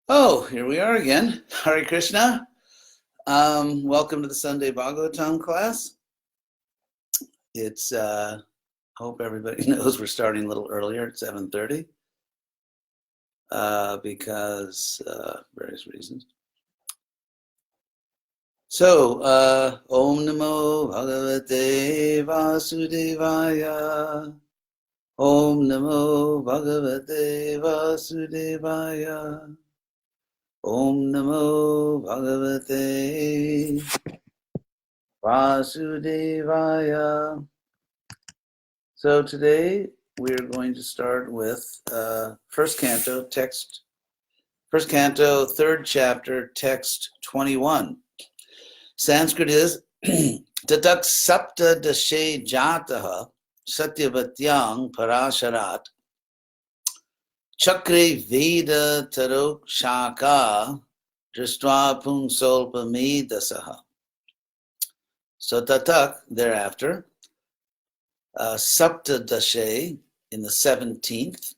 Oh, here we are again. Hare Krishna. Welcome to the Sunday Bhagavatam class. It's, hope everybody knows we're starting a little earlier at 7:30 because various reasons. So, Om Namo Bhagavate Vasudevaya. Om Namo Bhagavate Vasudevaya. Om Namo Bhagavate Vasudevaya. So today we're going to start with first canto, third chapter, text 21. Sanskrit is Tatak Sapta Dashe Jataha Satyavatyang Parasharat Chakre Veda Tarok Shaka Dristva Pungsolpa Medasaha. So Tatak, thereafter, Sapta Dashe, in the 17th,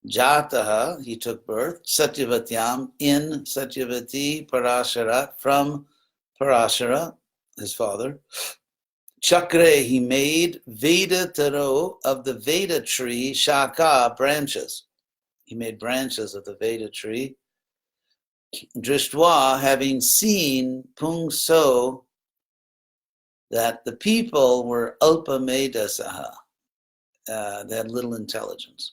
Jataha, he took birth, Satyavatyam, in Satyavati, Parashara, from Parashara, his father. Chakre, he made, Veda Taro, of the Veda tree, Shaka, branches. He made branches of the Veda tree. Drishtva, having seen, Pungso, that the people were Alpa Medasaha. They had little intelligence.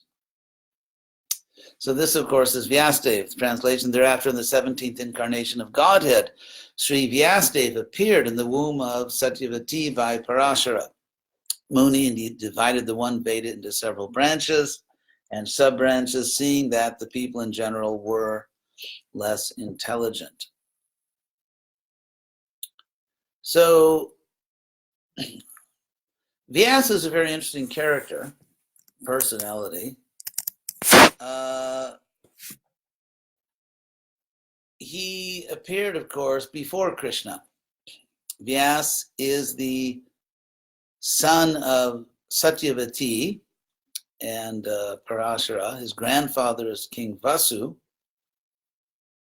So this, of course, is Vyasadeva. Translation, thereafter in the 17th incarnation of Godhead, Sri Vyasadeva appeared in the womb of Satyavati by Parashara Muni, and he divided the one Veda into several branches and sub-branches, seeing that the people in general were less intelligent. So Vyasa is a very interesting character, personality. He appeared, of course, before Krishna. Vyasa is the son of Satyavati and Parashara. His grandfather is King Vasu.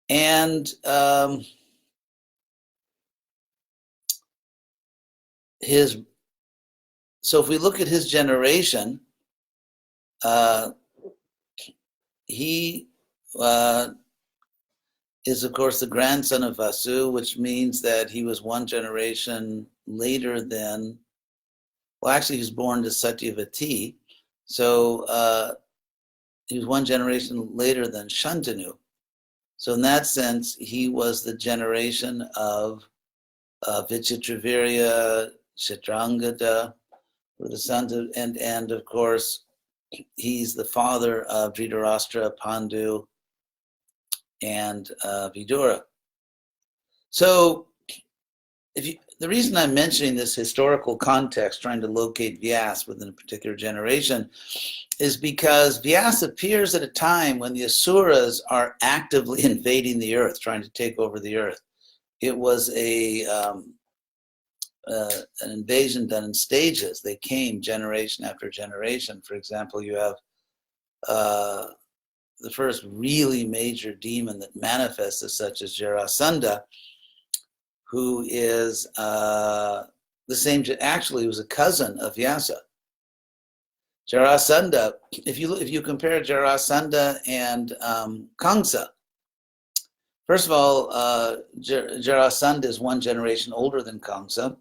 And so if we look at his generation, he is, of course, the grandson of Vasu, which means that he was one generation later than, well, actually, he was born to Satyavati. So he was one generation later than Shantanu. So in that sense, he was the generation of Vichitravirya, Chitrangada, were the sons of, and of course, he's the father of Dhritarashtra, Pandu, and Vidura. So the reason I'm mentioning this historical context, trying to locate Vyasa within a particular generation, is because Vyasa appears at a time when the Asuras are actively invading the earth, trying to take over the earth. It was an invasion done in stages. They came generation after generation. For example, you have the first really major demon that manifests as such as Jarasandha, who is the same, actually was a cousin of Vyasa. Jarasandha, if you compare Jarasandha and Kamsa, first of all, Jarasandha is one generation older than Kamsa.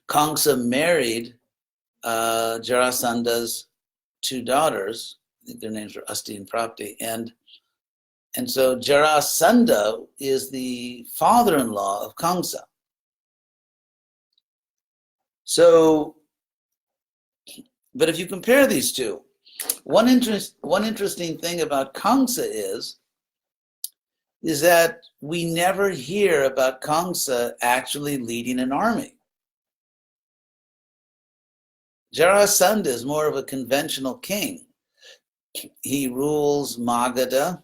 Kamsa married Jarasandha's two daughters. I think their names were Asti and Prapti. And so Jarasandha is the father-in-law of Kamsa. So, but if you compare these two, one interesting thing about Kamsa is that we never hear about Kamsa actually leading an army. Jarasandha is more of a conventional king. He rules Magadha,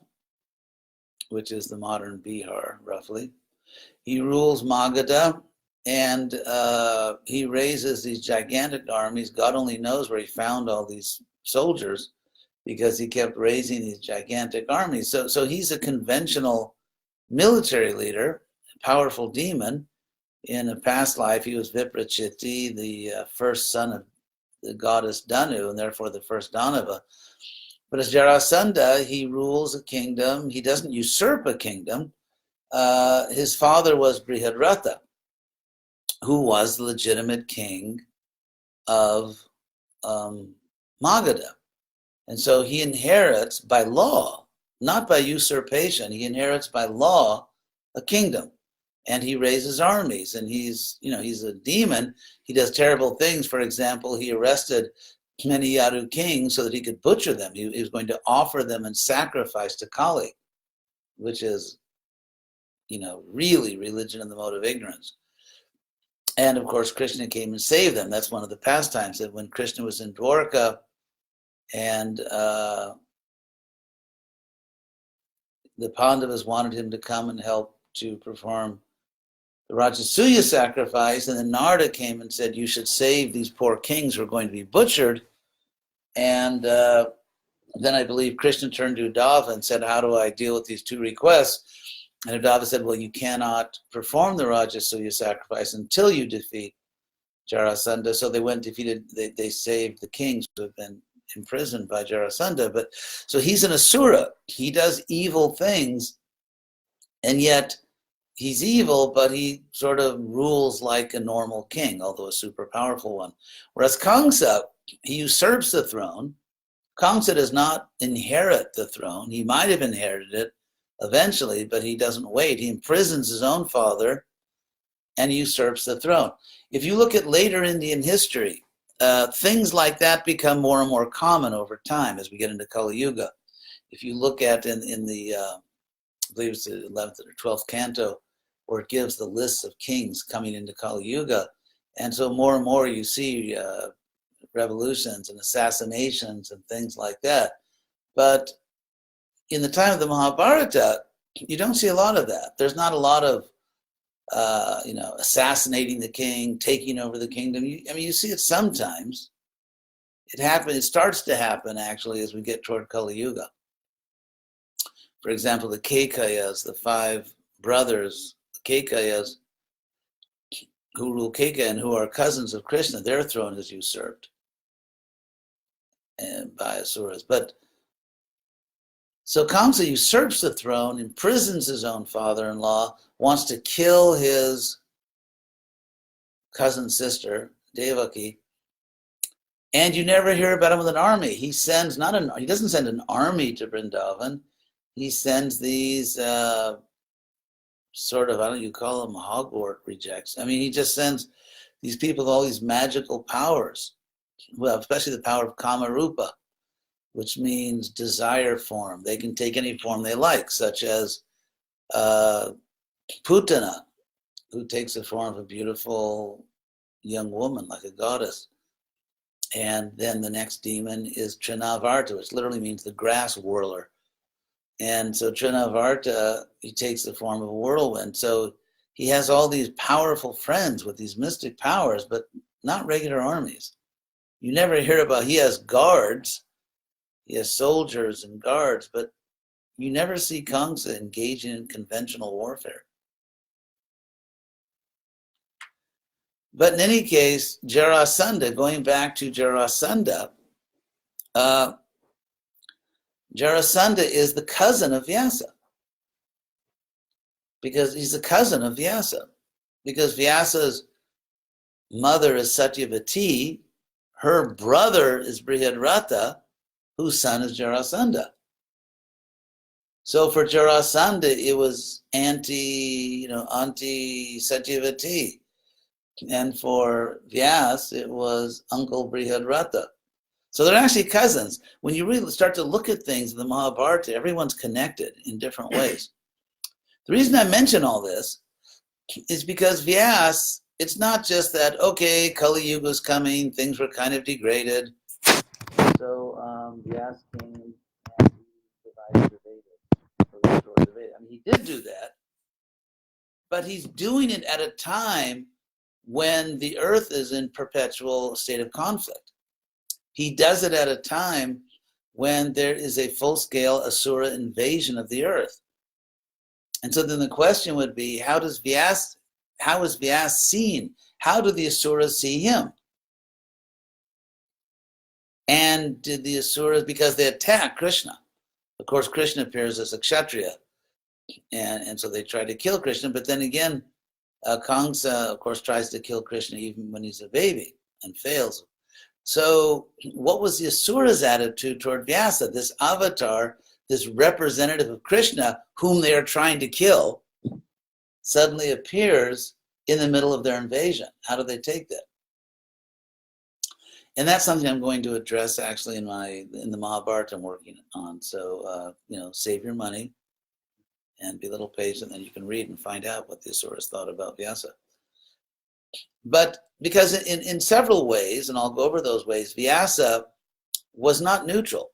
which is the modern Bihar, roughly. He rules Magadha, and he raises these gigantic armies. God only knows where he found all these soldiers. because he kept raising these gigantic armies. So he's a conventional military leader, a powerful demon. In a past life, he was Viprachiti, the first son of the goddess Danu, and therefore the first Danava. But as Jarasandha, he rules a kingdom. He doesn't usurp a kingdom. His father was Brihadratha, who was the legitimate king of Magadha. And so he inherits by law, not by usurpation. He inherits by law a kingdom. And he raises armies, and he's a demon. He does terrible things. For example, he arrested many Yadu kings so that he could butcher them. He was going to offer them in sacrifice to Kali, which is, really religion in the mode of ignorance. And of course, Krishna came and saved them. That's one of the pastimes, that when Krishna was in Dwarka and the Pandavas wanted him to come and help to perform the Rajasuya sacrifice, and then Narada came and said, you should save these poor kings who are going to be butchered. And then I believe Krishna turned to Uddhava and said, how do I deal with these two requests? And Uddhava said, well, you cannot perform the Rajasuya sacrifice until you defeat Jarasandha. So they went defeated, they saved the kings who have been imprisoned by Jarasandha. But so he's an Asura. He does evil things, and yet he's evil, but he sort of rules like a normal king, although a super powerful one. Whereas Kamsa, he usurps the throne. Kamsa does not inherit the throne. He might have inherited it eventually, but he doesn't wait. He imprisons his own father and usurps the throne. If you look at later Indian history, things like that become more and more common over time as we get into Kali Yuga. If you look at in the, I believe it's the 11th or 12th canto, where it gives the lists of kings coming into Kali Yuga. And so more and more you see revolutions and assassinations and things like that. But in the time of the Mahabharata, you don't see a lot of that. There's not a lot of, assassinating the king, taking over the kingdom. You see it sometimes. It starts to happen, actually, as we get toward Kali Yuga. For example, the Kekayas, the 5 brothers, Kekayas, who rule Keka and who are cousins of Krishna, their throne is usurped by Asuras. But so Kamsa usurps the throne, imprisons his own father-in-law, wants to kill his cousin sister, Devaki, and you never hear about him with an army. He doesn't send an army to Vrindavan. He sends these sort of, you call them Hogwarts rejects. He just sends these people with all these magical powers, well, especially the power of Kamarupa, which means desire form. They can take any form they like, such as Putana, who takes the form of a beautiful young woman, like a goddess. And then the next demon is Trinavarta, which literally means the grass whirler. And so Trinavarta, he takes the form of a whirlwind. So he has all these powerful friends with these mystic powers, but not regular armies. You never hear about, he has guards, he has soldiers and guards, but you never see Kamsa engaging in conventional warfare. But in any case, Jarasandha, going back to Jarasandha, Jarasandha is the cousin of Vyasa, because he's the cousin of Vyasa, because Vyasa's mother is Satyavati, her brother is Brihadratha, whose son is Jarasandha. So for Jarasandha, it was auntie Satyavati, and for Vyas, it was Uncle Brihadratha. So they're actually cousins. When you really start to look at things in the Mahabharata, everyone's connected in different ways. The reason I mention all this is because Vyas, it's not just that, okay, Kali Yuga's coming, things were kind of degraded. So Vyas came and he divided the Vedas, or restored the Vedas. He did do that, but he's doing it at a time when the earth is in perpetual state of conflict. He does it at a time when there is a full-scale Asura invasion of the earth. And so then the question would be, how is Vyas seen? How do the Asuras see him? And did the Asuras, because they attack Krishna. Of course, Krishna appears as a Kshatriya. And so they try to kill Krishna. But then again, Kamsa, of course, tries to kill Krishna even when he's a baby and fails. So what was the Asura's attitude toward Vyasa, this avatar, this representative of Krishna, whom they are trying to kill, suddenly appears in the middle of their invasion? How do they take that? And that's something I'm going to address actually in the Mahabharata I'm working on. So, save your money and be a little patient, and you can read and find out what the Asuras thought about Vyasa. But because in several ways, and I'll go over those ways, Vyasa was not neutral.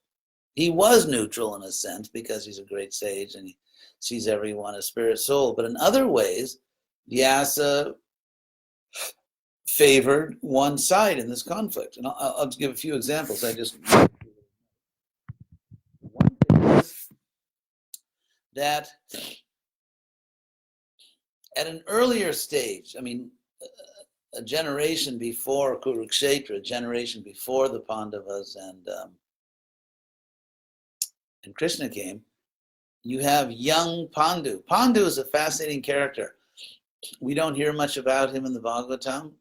He was neutral in a sense because he's a great sage and he sees everyone as spirit soul. But in other ways, Vyasa favored one side in this conflict. And I'll give a few examples. One thing is that at an earlier stage, a generation before Kurukshetra, a generation before the Pandavas and Krishna came, you have young Pandu. Pandu is a fascinating character. We don't hear much about him in the Bhagavatam.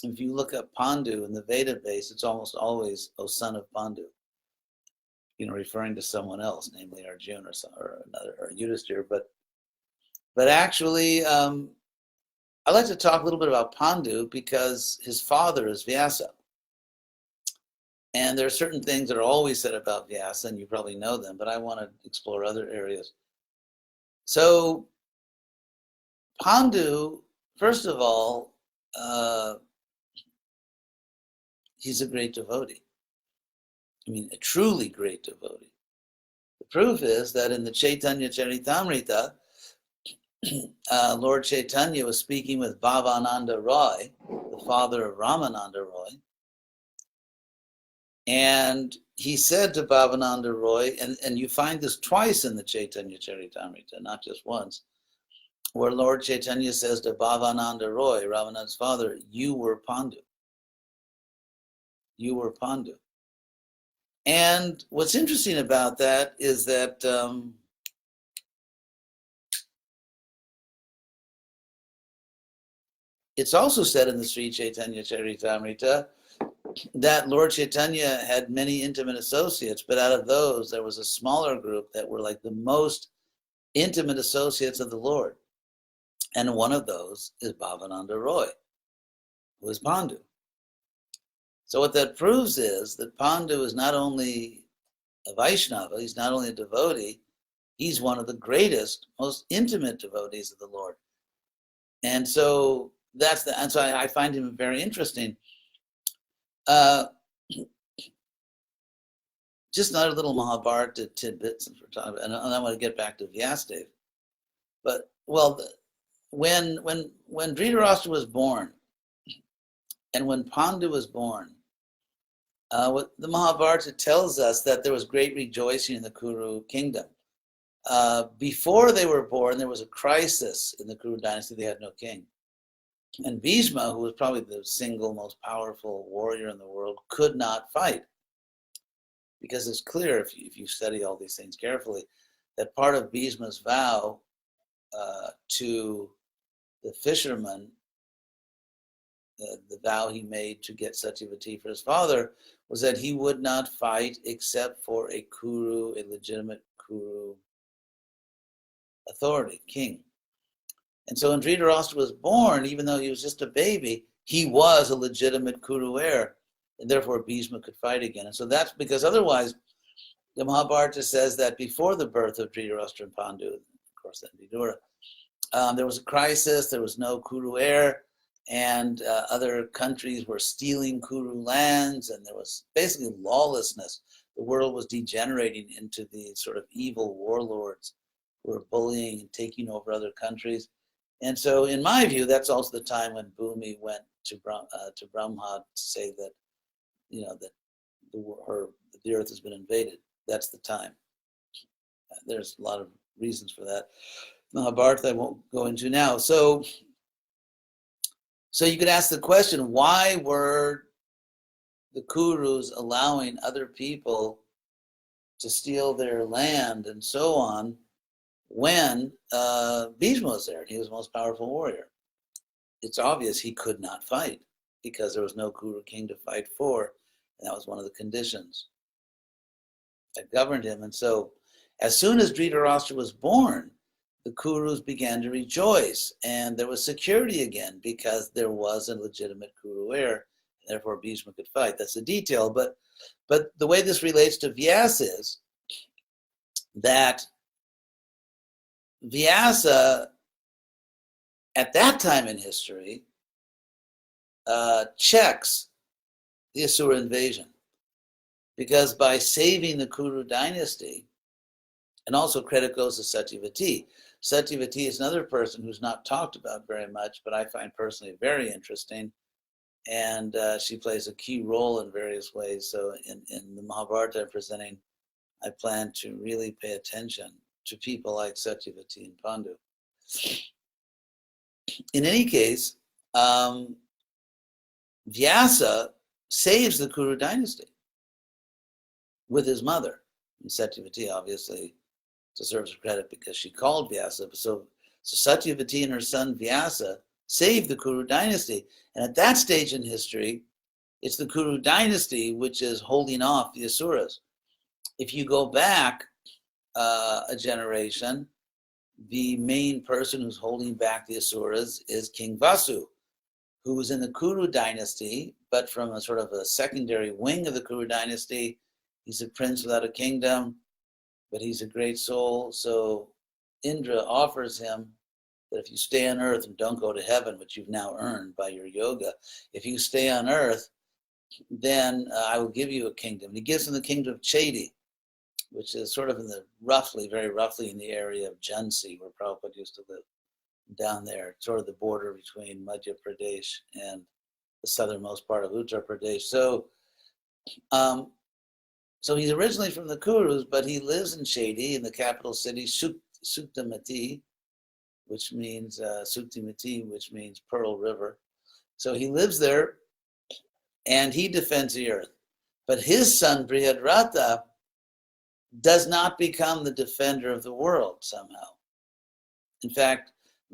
If you look up Pandu in the Veda base, it's almost always, "O son of Pandu," referring to someone else, namely Arjuna or Yudhishthira. But actually, I'd like to talk a little bit about Pandu because his father is Vyasa. And there are certain things that are always said about Vyasa, and you probably know them, but I want to explore other areas. So Pandu, first of all, he's a great devotee. A truly great devotee. The proof is that in the Chaitanya Charitamrita, Lord Chaitanya was speaking with Bhavananda Roy, the father of Ramananda Roy, and he said to Bhavananda Roy, and you find this twice in the Chaitanya Charitamrita, not just once, where Lord Chaitanya says to Bhavananda Roy, Ramananda's father, "You were Pandu. You were Pandu." And what's interesting about that is that it's also said in the Sri Chaitanya Charitamrita that Lord Chaitanya had many intimate associates, but out of those, there was a smaller group that were like the most intimate associates of the Lord. And one of those is Bhavananda Roy, who is Pandu. So what that proves is that Pandu is not only a Vaishnava, he's not only a devotee, he's one of the greatest, most intimate devotees of the Lord. And so I find him very interesting. Just another little Mahabharata tidbit, since we're talking about, and I want to get back to Vyasadeva. But when Dhritarashtra was born, and when Pandu was born, what the Mahabharata tells us that there was great rejoicing in the Kuru kingdom. Before they were born, there was a crisis in the Kuru dynasty. They had no king. And Bhishma, who was probably the single most powerful warrior in the world, could not fight. Because it's clear, if you study all these things carefully, that part of Bhishma's vow to the fisherman, the vow he made to get Satyavati for his father, was that he would not fight except for a Kuru, a legitimate Kuru authority, king. And so when Dhritarashtra was born, even though he was just a baby, he was a legitimate Kuru heir, and therefore Bhishma could fight again. And so that's because otherwise, the Mahabharata says that before the birth of Dhritarashtra and Pandu, of course then Vidura, there was a crisis, there was no Kuru heir, and other countries were stealing Kuru lands, and there was basically lawlessness. The world was degenerating into these sort of evil warlords who were bullying and taking over other countries. And so, in my view, that's also the time when Bhumi went to Brahma to say that, that the earth has been invaded. that's the time. There's a lot of reasons for that. Mahabharata I won't go into now. So you could ask the question, why were the Kurus allowing other people to steal their land and so on when Bhishma was there? He was the most powerful warrior. It's obvious he could not fight because there was no Kuru king to fight for, and that was one of the conditions that governed him. And so as soon as Dhritarashtra was born, the Kurus began to rejoice, and there was security again because there was a legitimate Kuru heir, and therefore Bhishma could fight. That's a detail, but the way this relates to Vyasa is that Vyasa, at that time in history, checks the Asura invasion, because by saving the Kuru dynasty, and also credit goes to Satyavati. Satyavati is another person who's not talked about very much, but I find personally very interesting, and she plays a key role in various ways. So in the Mahabharata I'm presenting, I plan to really pay attention to people like Satyavati and Pandu. In any case, Vyasa saves the Kuru dynasty with his mother. And Satyavati obviously deserves credit because she called Vyasa. So Satyavati and her son Vyasa saved the Kuru dynasty. And at that stage in history, it's the Kuru dynasty which is holding off the Asuras. If you go back a generation, the main person who's holding back the Asuras is King Vasu, who was in the Kuru dynasty, but from a sort of a secondary wing of the Kuru dynasty. He's a prince without a kingdom, but he's a great soul. So Indra offers him that if you stay on earth and don't go to heaven, which you've now earned by your yoga, if you stay on earth, then I will give you a kingdom. And he gives him the kingdom of Chedi, which is sort of in the very roughly in the area of Jhansi, where Prabhupada used to live, down there, sort of the border between Madhya Pradesh and the southernmost part of Uttar Pradesh. So he's originally from the Kurus, but he lives in Chedi, in the capital city, Suktamati, which means Suktimati, which means Pearl River. So he lives there, and he defends the earth. But his son Brihadrata does not become the defender of the world somehow. In fact,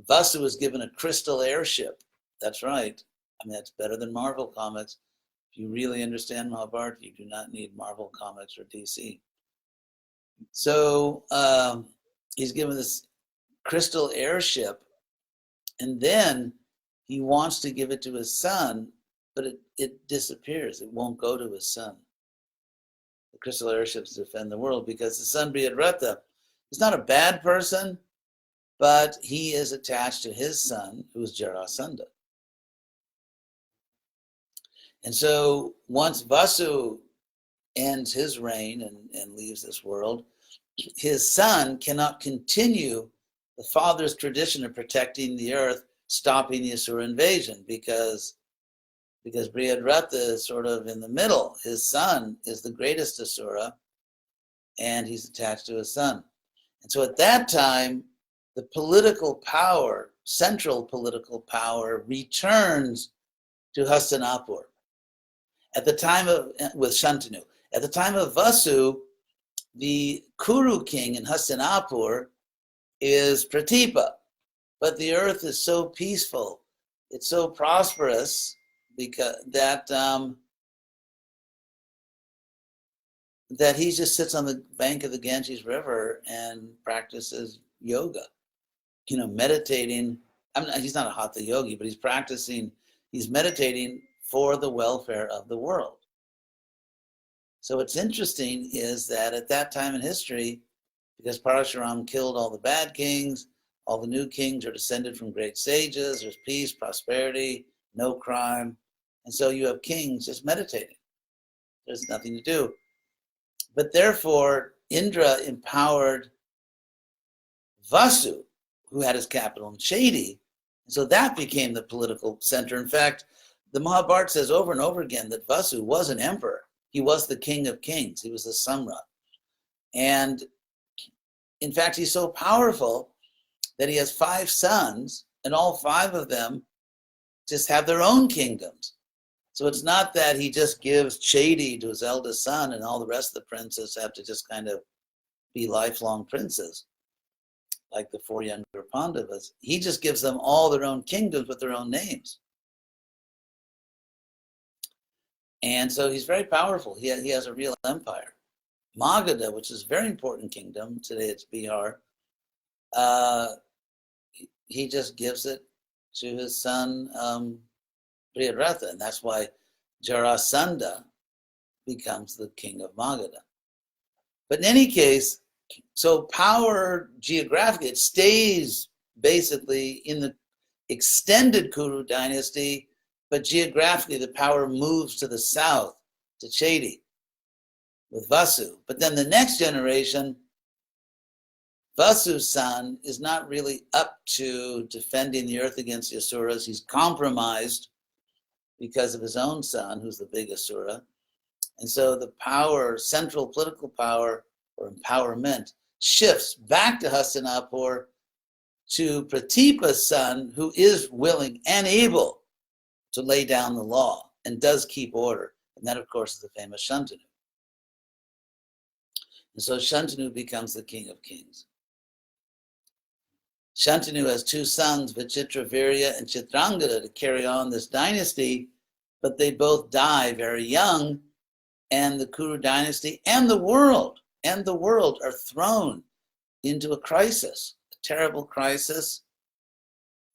Vasu was given a crystal airship. That's right. I mean, that's better than Marvel Comics. If you really understand Mahabharata, you do not need Marvel Comics or DC. So he's given this crystal airship, and then he wants to give it to his son, but it disappears. It won't go to his son. The crystal airships defend the world because the son Brihadrata is not a bad person, but he is attached to his son, who is Jarasandha. And so once Vasu ends his reign and leaves this world, his son cannot continue the father's tradition of protecting the earth, stopping the Asura invasion, because Brihadrata is sort of in the middle. His son is the greatest Asura, and he's attached to his son. And so at that time, the political power, central political power, returns to Hastinapur. With Shantanu. At the time of Vasu, the Kuru king in Hastinapur is Pratipa, but the earth is so peaceful, it's so prosperous, because that he just sits on the bank of the Ganges River and practices yoga, meditating. He's not a hatha yogi, but he's meditating for the welfare of the world. So what's interesting is that at that time in history, because Parashuram killed all the bad kings, all the new kings are descended from great sages, there's peace, prosperity, no crime. And so you have kings just meditating. There's nothing to do. But therefore, Indra empowered Vasu, who had his capital in Chedi. And so that became the political center. In fact, the Mahabharata says over and over again that Vasu was an emperor. He was the king of kings. He was the Samrat. And in fact, he's so powerful that he has 5 sons, and all 5 of them just have their own kingdoms. So it's not that he just gives Chedi to his eldest son and all the rest of the princes have to just kind of be lifelong princes, like the 4 younger Pandavas. He just gives them all their own kingdoms with their own names. And so he's very powerful. He has a real empire. Magadha, which is a very important kingdom, today it's Bihar, he just gives it to his son Priyaratha, and that's why Jarasandha becomes the king of Magadha. But in any case, so power geographically, it stays basically in the extended Kuru dynasty, but geographically the power moves to the south, to Chedi, with Vasu. But then the next generation, Vasu's son, is not really up to defending the earth against the Asuras. He's compromised because of his own son, who's the big Asura. And so the power, central political power or empowerment, shifts back to Hastinapur to Pratipa's son, who is willing and able to lay down the law and does keep order. And that, of course, is the famous Shantanu. And so Shantanu becomes the king of kings. Shantanu has 2 sons, Vichitravirya and Chitrangada, to carry on this dynasty, but they both die very young, and the Kuru dynasty and the world are thrown into a crisis, a terrible crisis,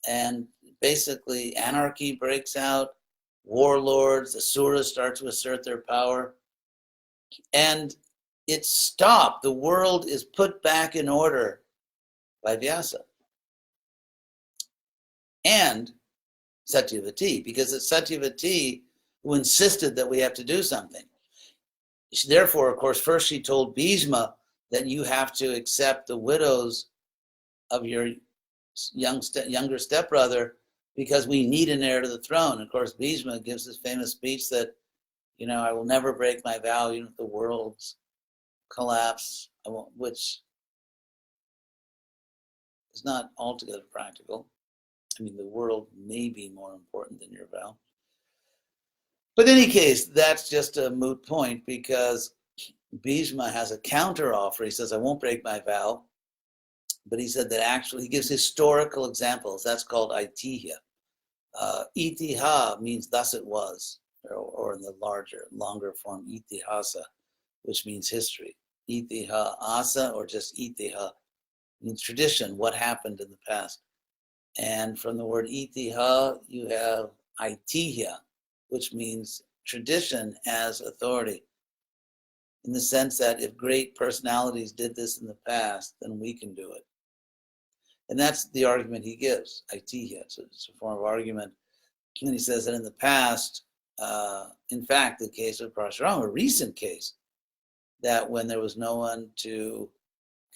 and basically anarchy breaks out, warlords, Asuras start to assert their power, and it's stopped. The world is put back in order by Vyasa and Satyavati, because it's Satyavati who insisted that we have to do something. Therefore, of course, first she told Bhishma that you have to accept the widows of your younger stepbrother because we need an heir to the throne. Of course, Bhishma gives this famous speech that, I will never break my vow, even if the world's collapse, which is not altogether practical. I mean, the world may be more important than your vow. But in any case, that's just a moot point because Bhishma has a counter offer. He says, I won't break my vow. But he said that actually, he gives historical examples. That's called Aitihya. Itiha means thus it was, or in the longer form, Itihasa, which means history. Itiha asa, or just Itiha, means tradition, what happened in the past. And from the word Itiha, you have Aitihya, which means tradition as authority, in the sense that if great personalities did this in the past, then we can do it. And that's the argument he gives, Aitihya. So it's a form of argument. And he says that in the past, in fact, the case of Parashuram, a recent case, that when there was no one to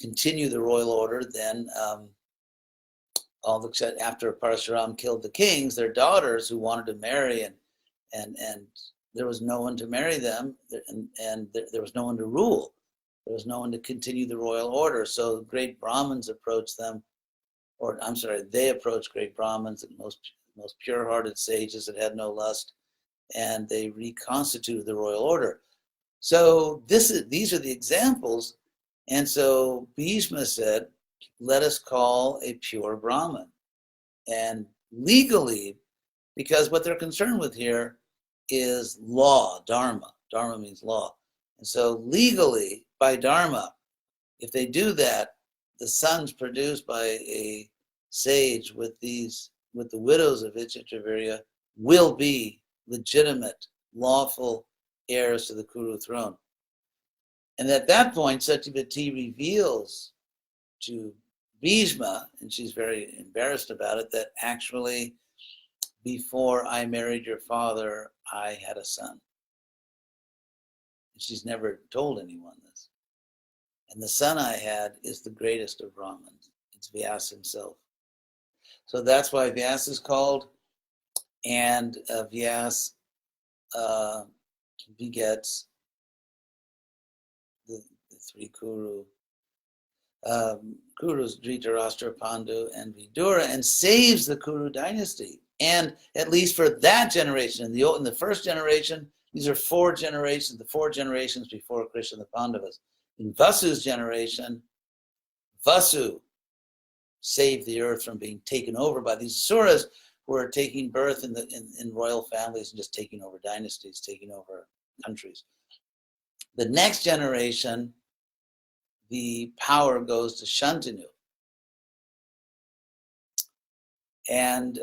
continue the royal order, then after Parashuram killed the kings, their daughters who wanted to marry, and there was no one to marry them, and there was no one to rule. There was no one to continue the royal order. So great Brahmins approached them, they approached great Brahmins and most pure-hearted sages that had no lust, and they reconstituted the royal order. So these are the examples. And so Bhishma said, let us call a pure Brahmin. And legally, because what they're concerned with here is law, dharma. Dharma means law. And so legally, by dharma, if they do that, the sons produced by a sage with the widows of Vichitravirya will be legitimate, lawful heirs to the Kuru throne. And at that point, Satyavati reveals to Bhishma, and she's very embarrassed about it, that actually before I married your father, I had a son. And she's never told anyone this. And the son I had is the greatest of Brahmins. It's Vyasa himself. So that's why Vyasa is called, and Vyasa begets the three Kurus, Dhritarashtra, Pandu, and Vidura, and saves the Kuru dynasty. And at least for that generation, in the first generation, these are four generations, the four generations before Krishna, the Pandavas. In Vasu's generation, Vasu saved the earth from being taken over by these Asuras who are taking birth in royal families and just taking over dynasties, taking over countries. The next generation, the power goes to Shantanu. And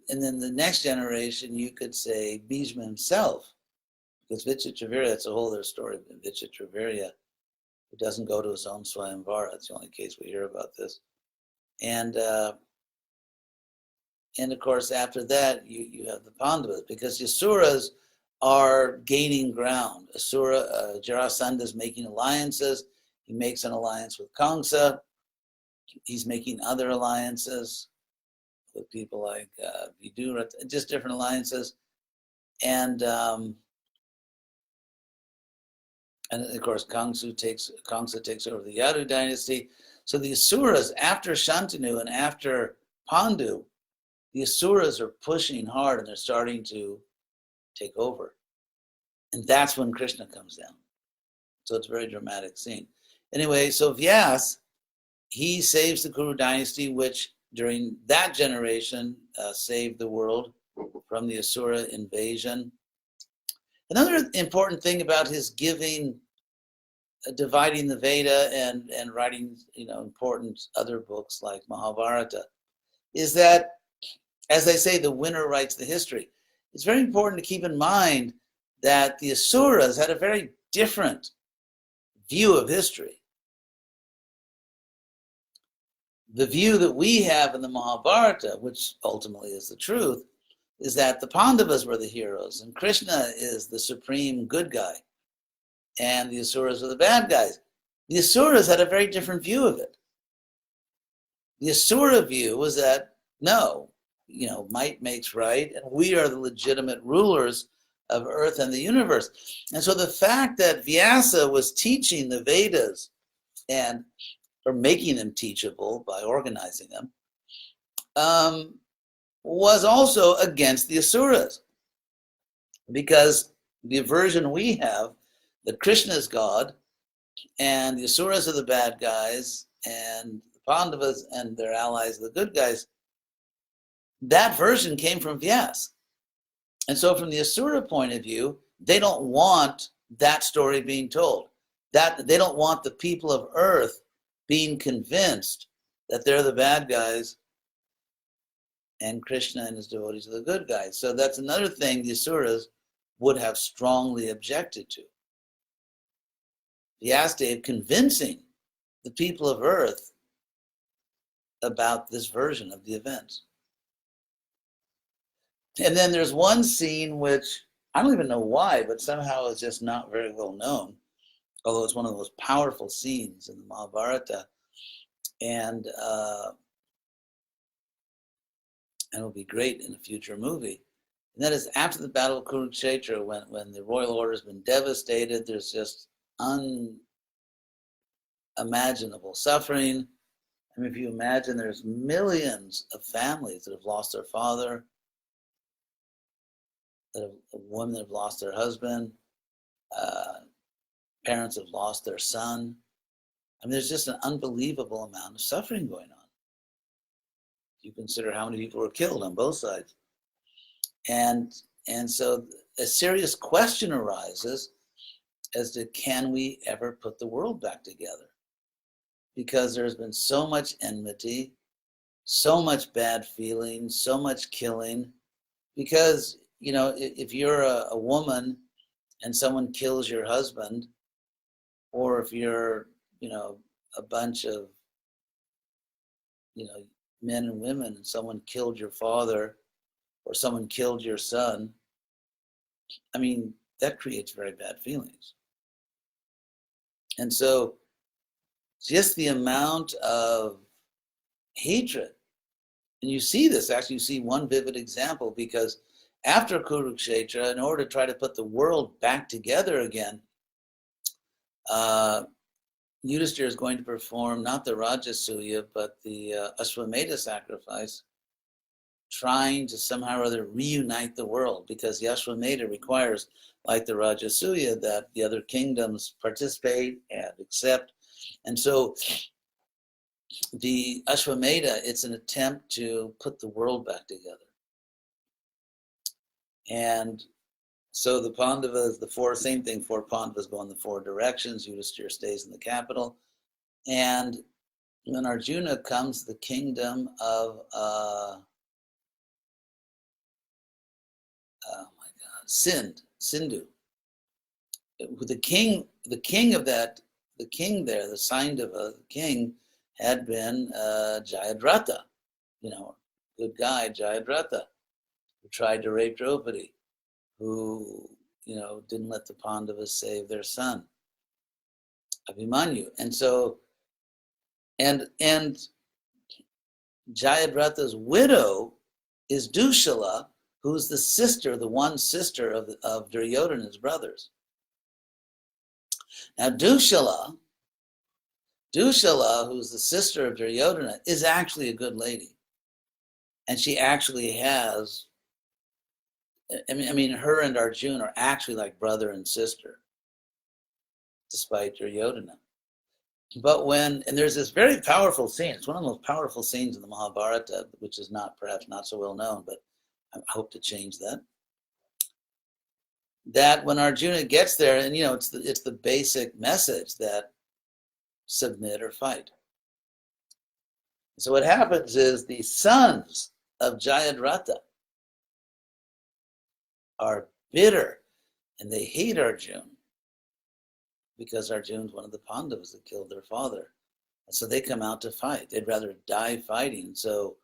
then the next generation, you could say Bhishma himself, because Vichitravirya, that's a whole other story. Vichitravirya, who doesn't go to his own Swayamvara. It's the only case we hear about this. And of course, after that, you have the Pandavas, because the Asuras are gaining ground. Jarasandha is making alliances. He makes an alliance with Kamsa. He's making other alliances with people like Vidura, just different alliances. And of course, Kamsa takes over the Yadu dynasty. So the Asuras, after Shantanu and after Pandu, the Asuras are pushing hard and they're starting to take over. And that's when Krishna comes down. So it's a very dramatic scene. Anyway, so Vyas, he saves the Kuru dynasty, which during that generation saved the world from the Asura invasion. Another important thing about his giving, dividing the Veda and writing, important other books like Mahabharata, is that, as they say, the winner writes the history. It's very important to keep in mind that the Asuras had a very different view of history. The view that we have in the Mahabharata, which ultimately is the truth, is that the Pandavas were the heroes and Krishna is the supreme good guy and the Asuras are the bad guys. The Asuras had a very different view of it. The Asura view was that, no, might makes right, and we are the legitimate rulers of earth and the universe. And so the fact that Vyasa was teaching the Vedas or making them teachable by organizing them, was also against the Asuras. Because the version we have, that Krishna is God, and the Asuras are the bad guys, and the Pandavas and their allies are the good guys, that version came from Vyasa. And so from the Asura point of view, they don't want that story being told. That they don't want the people of earth being convinced that they're the bad guys and Krishna and his devotees are the good guys. So that's another thing the Asuras would have strongly objected to. Vyasadeva convincing the people of earth about this version of the events. And then there's one scene which I don't even know why, but somehow is just not very well known, although it's one of the most powerful scenes in the Mahabharata. And it'll be great in a future movie. And that is after the Battle of Kurukshetra, when the royal order has been devastated, there's just unimaginable suffering. I mean, if you imagine, there's millions of families that have lost their father, women that have lost their husband, parents have lost their son. I mean, there's just an unbelievable amount of suffering going on. You consider how many people were killed on both sides. And so a serious question arises as to, can we ever put the world back together? Because there's been so much enmity, so much bad feeling, so much killing. Because, if you're a woman and someone kills your husband, or if you're, a bunch of, men and women and someone killed your father or someone killed your son, I mean, that creates very bad feelings. And so just the amount of hatred, and you see this, actually you see one vivid example, because after Kurukshetra, in order to try to put the world back together again, Yudhishthira is going to perform not the Rajasuya, but the Ashwamedha sacrifice, trying to somehow or other reunite the world, because the Ashwamedha requires, like the Rajasuya, that the other kingdoms participate and accept. And so the Ashwamedha, it's an attempt to put the world back together. And so the Pandavas, same thing, 4 Pandavas go in the 4 directions. Yudhishthira stays in the capital. And when Arjuna comes, the kingdom of, Sindhu. The king there, the Saindava, the king, had been Jayadratha, good guy, Jayadratha, who tried to rape Draupadi, who, didn't let the Pandavas save their son, Abhimanyu. And so, and Jayadratha's widow is Dushala, who's the one sister of Duryodhana's brothers. Now Dushala, who's the sister of Duryodhana, is actually a good lady. And she actually has, her and Arjuna are actually like brother and sister, despite Duryodhana. But and there's this very powerful scene, it's one of the most powerful scenes in the Mahabharata, which is perhaps not so well known, but I hope to change that. That when Arjuna gets there, and it's the basic message that submit or fight. So what happens is the sons of Jayadratha are bitter and they hate Arjuna because Arjuna's one of the Pandavas that killed their father. And so they come out to fight. They'd rather die fighting. So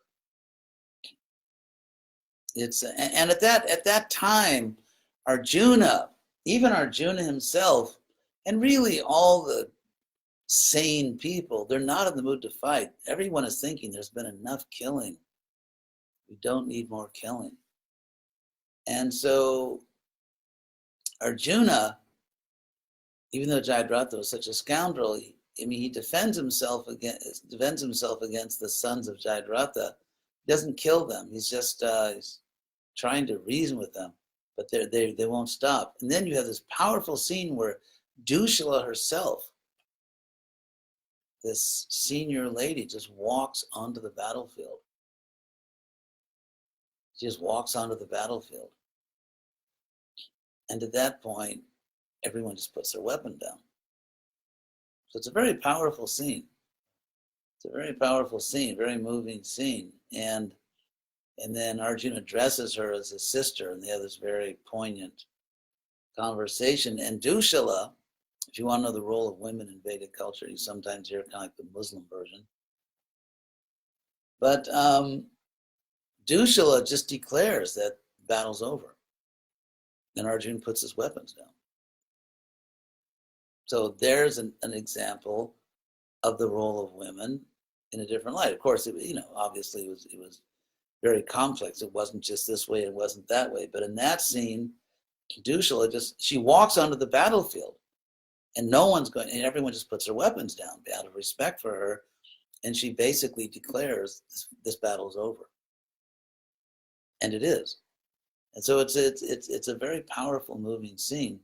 and at that time, Arjuna, even Arjuna himself, and really all the sane people, they're not in the mood to fight. Everyone is thinking there's been enough killing. We don't need more killing. And so Arjuna, even though Jayadratha was such a scoundrel, he defends himself against the sons of Jayadratha. He doesn't kill them. He's just he's trying to reason with them, but they won't stop. And then you have this powerful scene where Dushala herself, this senior lady, just walks onto the battlefield. She just walks onto the battlefield. And at that point, everyone just puts their weapon down. So it's a very powerful scene. It's a very powerful scene, very moving scene. And then Arjuna addresses her as a sister, and they have this very poignant conversation. And Dushala, if you want to know the role of women in Vedic culture, you sometimes hear kind of like the Muslim version. But Dushala just declares that the battle's over. And Arjuna puts his weapons down. So there's an example of the role of women in a different light. Of course, obviously it was very complex. It wasn't just this way, it wasn't that way. But in that scene, Dushala she walks onto the battlefield, and and everyone just puts their weapons down out of respect for her, and she basically declares this battle's over. And it is. And so it's a very powerful, moving scene.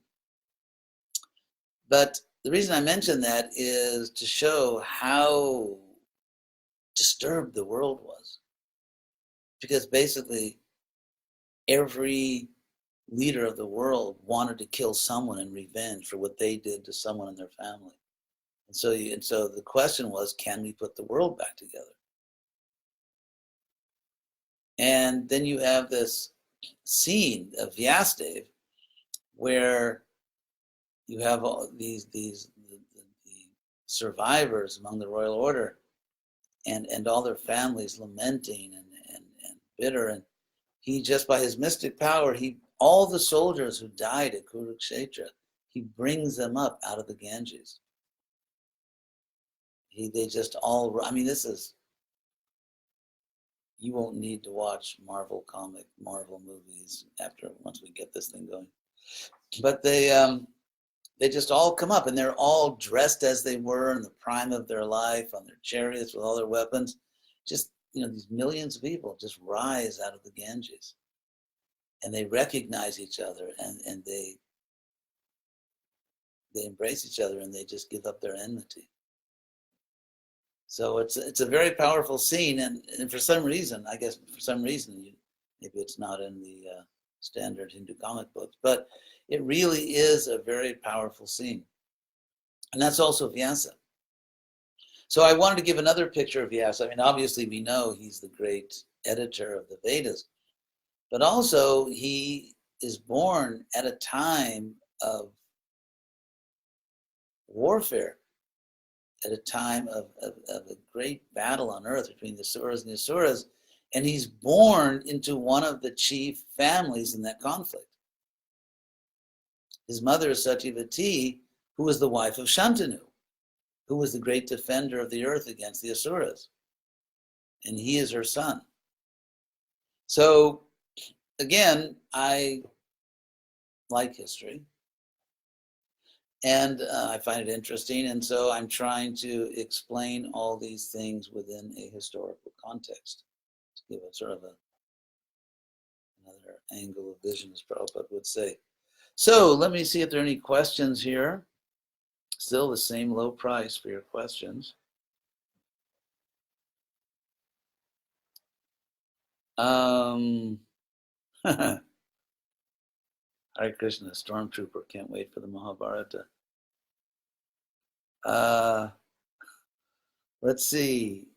But the reason I mention that is to show how disturbed the world was. Because basically, every leader of the world wanted to kill someone in revenge for what they did to someone in their family. And so the question was, can we put the world back together? And then you have this scene of Vyasadeva where you have all the survivors among the royal order and all their families lamenting and bitter. And he, just by his mystic power, all the soldiers who died at Kurukshetra, he brings them up out of the Ganges. They just all, this is, you won't need to watch Marvel movies once we get this thing going. But they just all come up, and they're all dressed as they were in the prime of their life, on their chariots with all their weapons. Just, these millions of people just rise out of the Ganges, and they recognize each other, and they embrace each other, and they just give up their enmity. So it's a very powerful scene, and for some reason, maybe it's not in the standard Hindu comic books, but it really is a very powerful scene. And that's also Vyasa. So I wanted to give another picture of Vyasa. I mean, obviously we know he's the great editor of the Vedas, but also he is born at a time of warfare, at a time of a great battle on earth between the Suras and the Asuras, and he's born into one of the chief families in that conflict. His mother is Satyavati, who was the wife of Shantanu, who was the great defender of the earth against the Asuras. And he is her son. So, again, I like history. And I find it interesting. And so I'm trying to explain all these things within a historical context, to give a sort of another angle of vision, as Prabhupada would say. So let me see if there are any questions here. Still the same low price for your questions. Hare Krishna, Stormtrooper, can't wait for the Mahabharata. Let's see.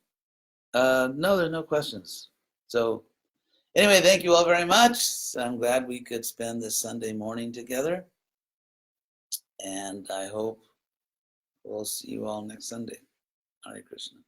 No, there are no questions. So anyway, thank you all very much. I'm glad we could spend this Sunday morning together. And I hope we'll see you all next Sunday. Hare Krishna.